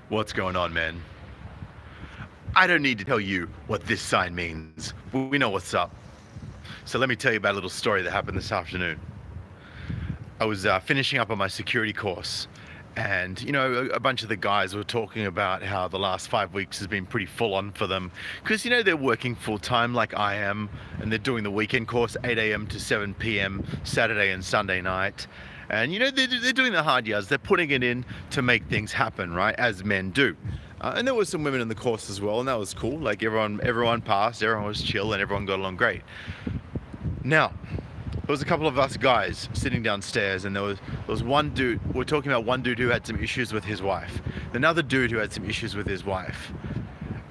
What's going on, man? I don't need to tell you what this sign means. We know what's up. So let me tell you about a little story that happened this afternoon. I was finishing up on my security course, and you know, a bunch of the guys were talking about how the last 5 weeks has been pretty full on for them, because you know, they're working full time like I am, and they're doing the weekend course 8 a.m. to 7 p.m. Saturday and Sunday night. And you know, they're doing the hard yards. They're putting it in to make things happen, right, as men do. And there were some women in the course as well, and that was cool. Like everyone passed, everyone was chill, and everyone got along great. Now, there was a couple of us guys sitting downstairs, and there was one dude. We're talking about one dude who had some issues with his wife, another dude who had some issues with his wife,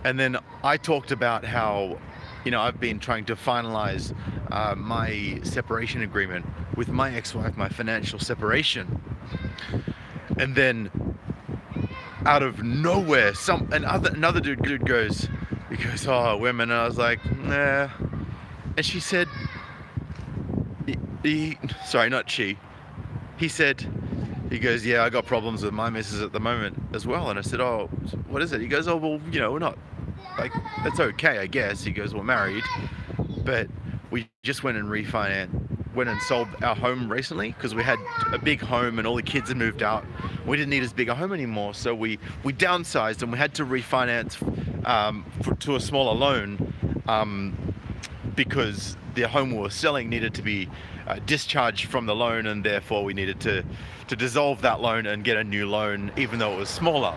and then I talked about how, you know, I've been trying to finalize my separation agreement with my ex-wife, my financial separation, and then out of nowhere, another dude goes, oh, women, and I was like, nah, and she said, sorry, not she, he said, he goes, yeah, I got problems with my missus at the moment as well. And I said, oh, what is it? He goes, oh, well, you know, we're not, like, that's okay, I guess. He goes, we're married, but we just went and sold our home recently because we had a big home and all the kids had moved out. We didn't need as big a home anymore, so we downsized, and we had to refinance to a smaller loan because the home we were selling needed to be discharged from the loan, and therefore we needed to dissolve that loan and get a new loan, even though it was smaller.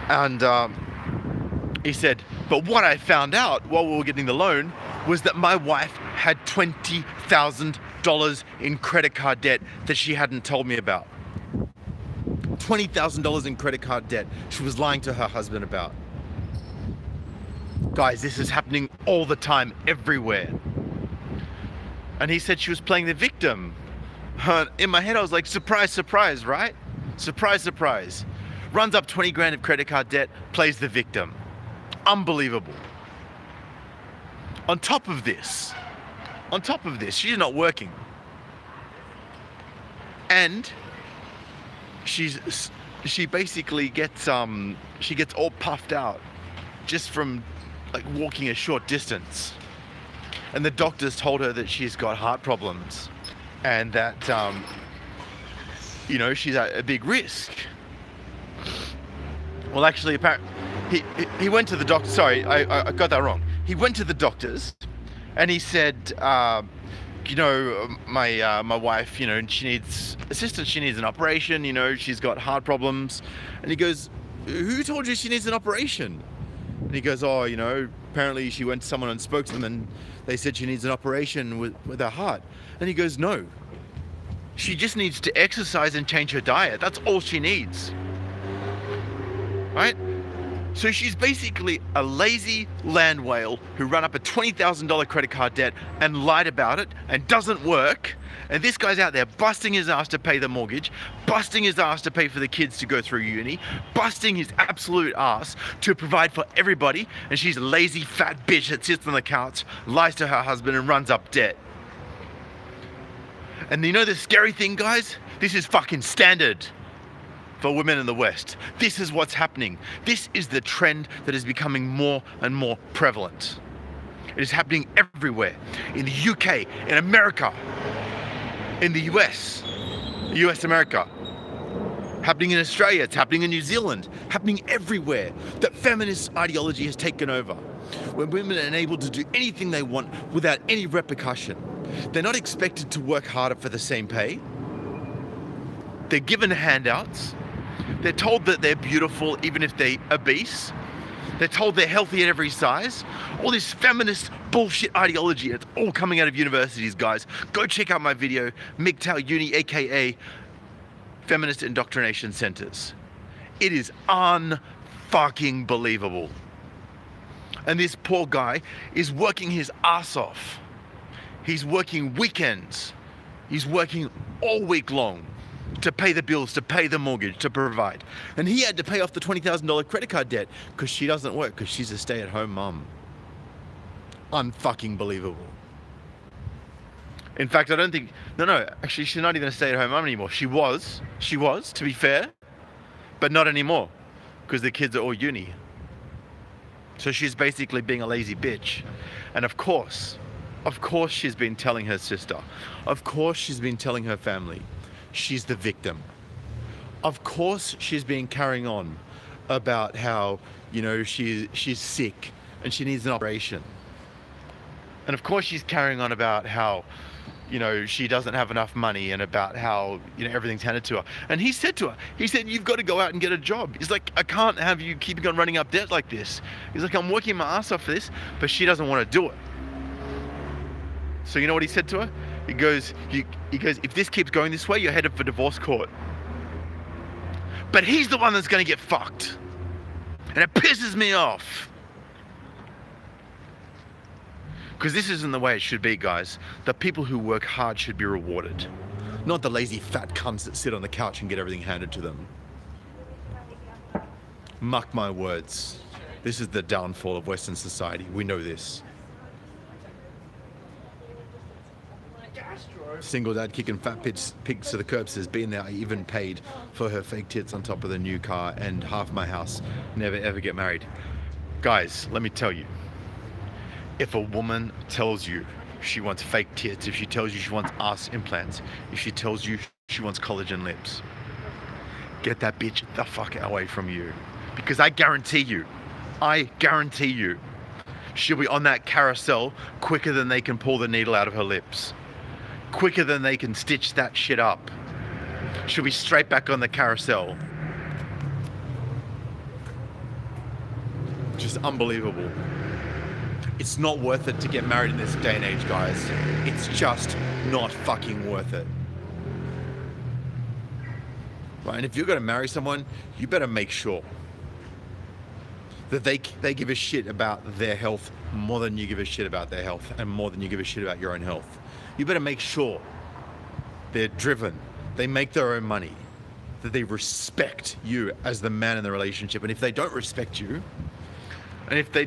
And he said, but what I found out while we were getting the loan was that my wife had $20,000 in credit card debt that she hadn't told me about. $20,000 in credit card debt she was lying to her husband about. Guys, this is happening all the time, everywhere. And he said she was playing the victim. In my head, I was like, surprise, surprise, right? Surprise, surprise. Runs up 20 grand of credit card debt, plays the victim. Unbelievable. On top of this, she's not working. And she basically gets all puffed out just from like walking a short distance. And the doctors told her that she's got heart problems and that you know, she's at a big risk. Well, actually, apparently he went to the doctor. Sorry, I got that wrong. He went to the doctors and he said, you know, my wife, you know, she needs assistance, she needs an operation, you know, she's got heart problems. And he goes, who told you she needs an operation? And he goes, oh, you know, apparently she went to someone and spoke to them and they said she needs an operation with her heart. And he goes, no, she just needs to exercise and change her diet. That's all she needs, right? So she's basically a lazy land whale who ran up a $20,000 credit card debt and lied about it and doesn't work. And this guy's out there busting his ass to pay the mortgage, busting his ass to pay for the kids to go through uni, busting his absolute ass to provide for everybody. And she's a lazy fat bitch that sits on the couch, lies to her husband and runs up debt. And you know the scary thing, guys? This is fucking standard for women in the West. This is what's happening. This is the trend that is becoming more and more prevalent. It is happening everywhere. In the UK, in America, in the US, America. Happening in Australia, it's happening in New Zealand, happening everywhere. That feminist ideology has taken over, where women are able to do anything they want without any repercussion. They're not expected to work harder for the same pay. They're given handouts. They're told that they're beautiful even if they're obese. They're told they're healthy at every size. All this feminist bullshit ideology, it's all coming out of universities, guys. Go check out my video, MGTOW Uni, aka Feminist Indoctrination Centers. It is unfucking believable. And this poor guy is working his ass off. He's working weekends. He's working all week long to pay the bills, to pay the mortgage, to provide. And he had to pay off the $20,000 credit card debt because she doesn't work, because she's a stay-at-home mom. Unfucking believable. In fact, I don't think, no, actually she's not even a stay-at-home mom anymore. She was, to be fair, but not anymore. because the kids are all uni. So she's basically being a lazy bitch. And of course she's been telling her sister. Of course she's been telling her family. She's the victim. Of course she's been carrying on about how, you know, she's sick and she needs an operation. And of course she's carrying on about how, you know, she doesn't have enough money and about how, you know, everything's handed to her. And he said to her, he said, you've got to go out and get a job. He's like, I can't have you keeping on running up debt like this. He's like, I'm working my ass off for this, but she doesn't want to do it. So you know what he said to her? He goes, if this keeps going this way, you're headed for divorce court. But he's the one that's going to get fucked. And it pisses me off. Because this isn't the way it should be, guys. The people who work hard should be rewarded. Not the lazy fat cunts that sit on the couch and get everything handed to them. Mark my words. This is the downfall of Western society. We know this. Single dad kicking fat pigs to the curb says, been there, I even paid for her fake tits on top of the new car and half my house. Never ever get married. Guys, let me tell you. If a woman tells you she wants fake tits, if she tells you she wants ass implants, if she tells you she wants collagen lips, get that bitch the fuck away from you. Because I guarantee you, she'll be on that carousel quicker than they can pull the needle out of her lips. Quicker than they can stitch that shit up. She'll be straight back on the carousel. Just unbelievable. It's not worth it to get married in this day and age, guys. It's just not fucking worth it. Right, and if you're gonna marry someone, you better make sure that they give a shit about their health more than you give a shit about their health and more than you give a shit about your own health. You better make sure they're driven, they make their own money, that they respect you as the man in the relationship. And if they don't respect you, and if they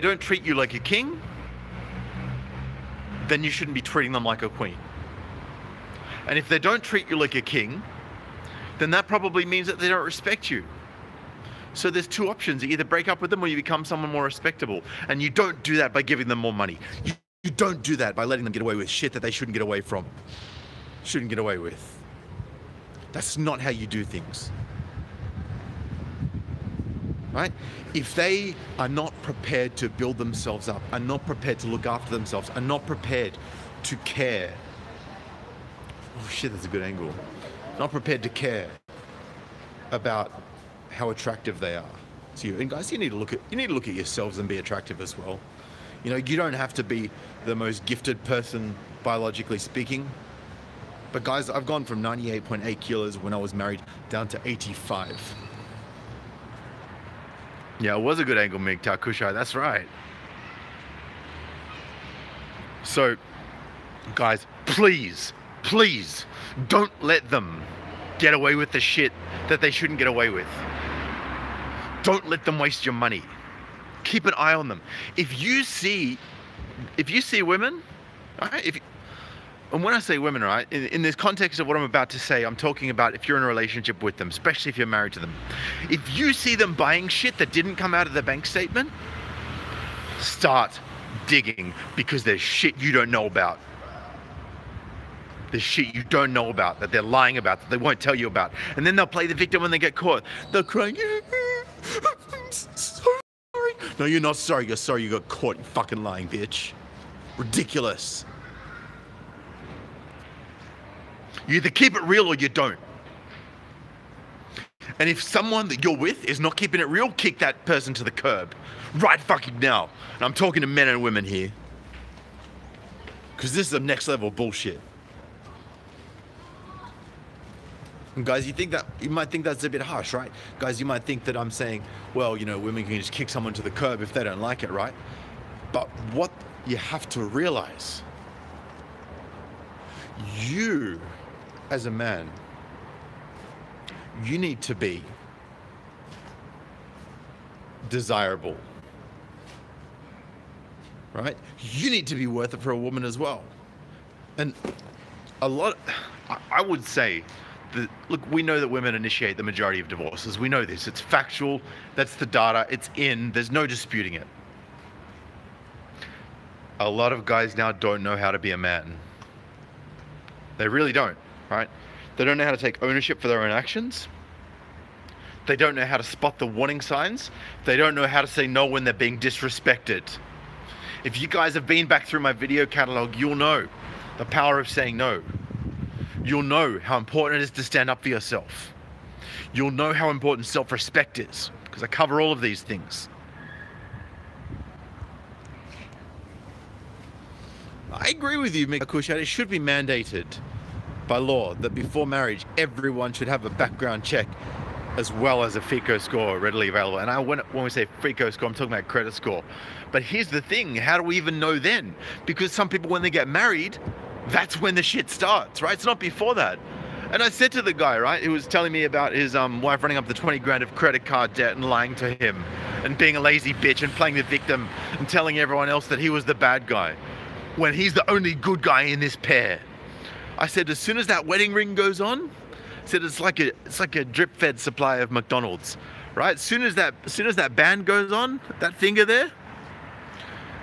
don't treat you like a king, then you shouldn't be treating them like a queen. And if they don't treat you like a king, then that probably means that they don't respect you. So there's two options. You either break up with them or you become someone more respectable. And you don't do that by giving them more money. You don't do that by letting them get away with shit that they shouldn't get away from. Shouldn't get away with. That's not how you do things. Right? If they are not prepared to build themselves up, are not prepared to look after themselves, are not prepared to care. Oh shit, that's a good angle. Not prepared to care about how attractive they are to you. And guys, you need to look at yourselves and be attractive as well. You know, you don't have to be the most gifted person biologically speaking. But guys, I've gone from 98.8 kilos when I was married down to 85. Yeah, it was a good angle, MGTOW Kushai, that's right. So, guys, please, don't let them get away with the shit that they shouldn't get away with. Don't let them waste your money. Keep an eye on them. If you see women, right? And when I say women, right, in this context of what I'm about to say, I'm talking about if you're in a relationship with them, especially if you're married to them. If you see them buying shit that didn't come out of their bank statement, start digging, because there's shit you don't know about. There's shit you don't know about, that they're lying about, that they won't tell you about. And then they'll play the victim when they get caught. They're crying, I'm sorry. No, you're not sorry. You're sorry you got caught, you fucking lying bitch. Ridiculous. You either keep it real or you don't. And if someone that you're with is not keeping it real, kick that person to the curb. Right fucking now. And I'm talking to men and women here. Because this is the next level bullshit. And guys, you might think that's a bit harsh, right? Guys, you might think that I'm saying, well, you know, women can just kick someone to the curb if they don't like it, right? But what you have to realize, you, as a man, you need to be desirable, right? You need to be worth it for a woman as well. And I would say look, we know that women initiate the majority of divorces. We know this. It's factual. That's the data. It's in. There's no disputing it. A lot of guys now don't know how to be a man. They really don't, right? They don't know how to take ownership for their own actions. They don't know how to spot the warning signs. They don't know how to say no when they're being disrespected. If you guys have been back through my video catalog, you'll know the power of saying no. You'll know how important it is to stand up for yourself. You'll know how important self-respect is, because I cover all of these things. I agree with you, Kushat. It should be mandated by law that before marriage, everyone should have a background check as well as a FICO score readily available. And when we say FICO score, I'm talking about credit score. But here's the thing, how do we even know then? Because some people, when they get married, that's when the shit starts, right? It's not before that. And I said to the guy, right, he was telling me about his wife running up the 20 grand of credit card debt and lying to him and being a lazy bitch and playing the victim and telling everyone else that he was the bad guy when he's the only good guy in this pair. I said, as soon as that wedding ring goes on, I said it's like a drip-fed supply of McDonald's, right? As soon as that band goes on, that finger there,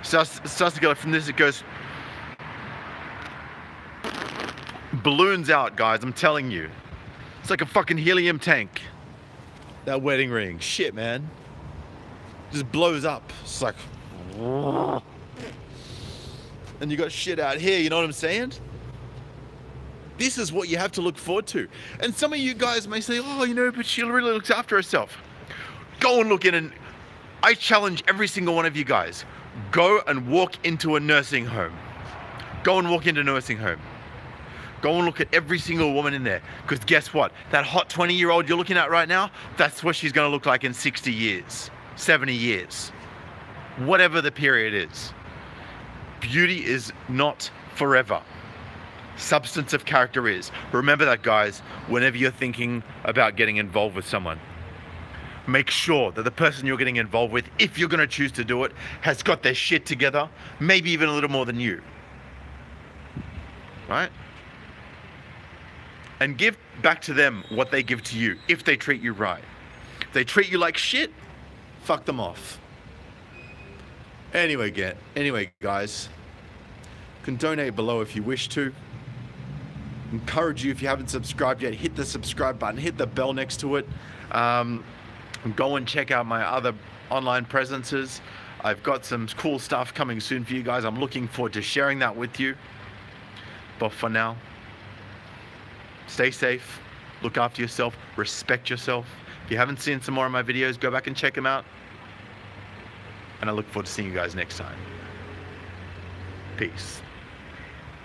starts to go from this, it goes balloons out, guys. I'm telling you, it's like a fucking helium tank. That wedding ring, shit, man, just blows up. It's like, and you got shit out here. You know what I'm saying? This is what you have to look forward to. And some of you guys may say, oh, you know, but she really looks after herself. Go and look in, and I challenge every single one of you guys, go and walk into a nursing home. Go and walk into a nursing home. Go and look at every single woman in there. Because guess what? That hot 20-year-old you're looking at right now, that's what she's going to look like in 60 years, 70 years, whatever the period is. Beauty is not forever. Substance of character is. Remember that, guys, whenever you're thinking about getting involved with someone. Make sure that the person you're getting involved with, if you're going to choose to do it, has got their shit together, maybe even a little more than you. Right? And give back to them what they give to you, if they treat you right. If they treat you like shit, fuck them off. Anyway, guys, you can donate below if you wish to. Encourage you, if you haven't subscribed yet, hit the subscribe button, hit the bell next to it. Go and check out my other online presences. I've got some cool stuff coming soon for you guys. I'm looking forward to sharing that with you. But for now, stay safe, look after yourself, respect yourself. If you haven't seen some more of my videos, go back and check them out. And I look forward to seeing you guys next time. Peace.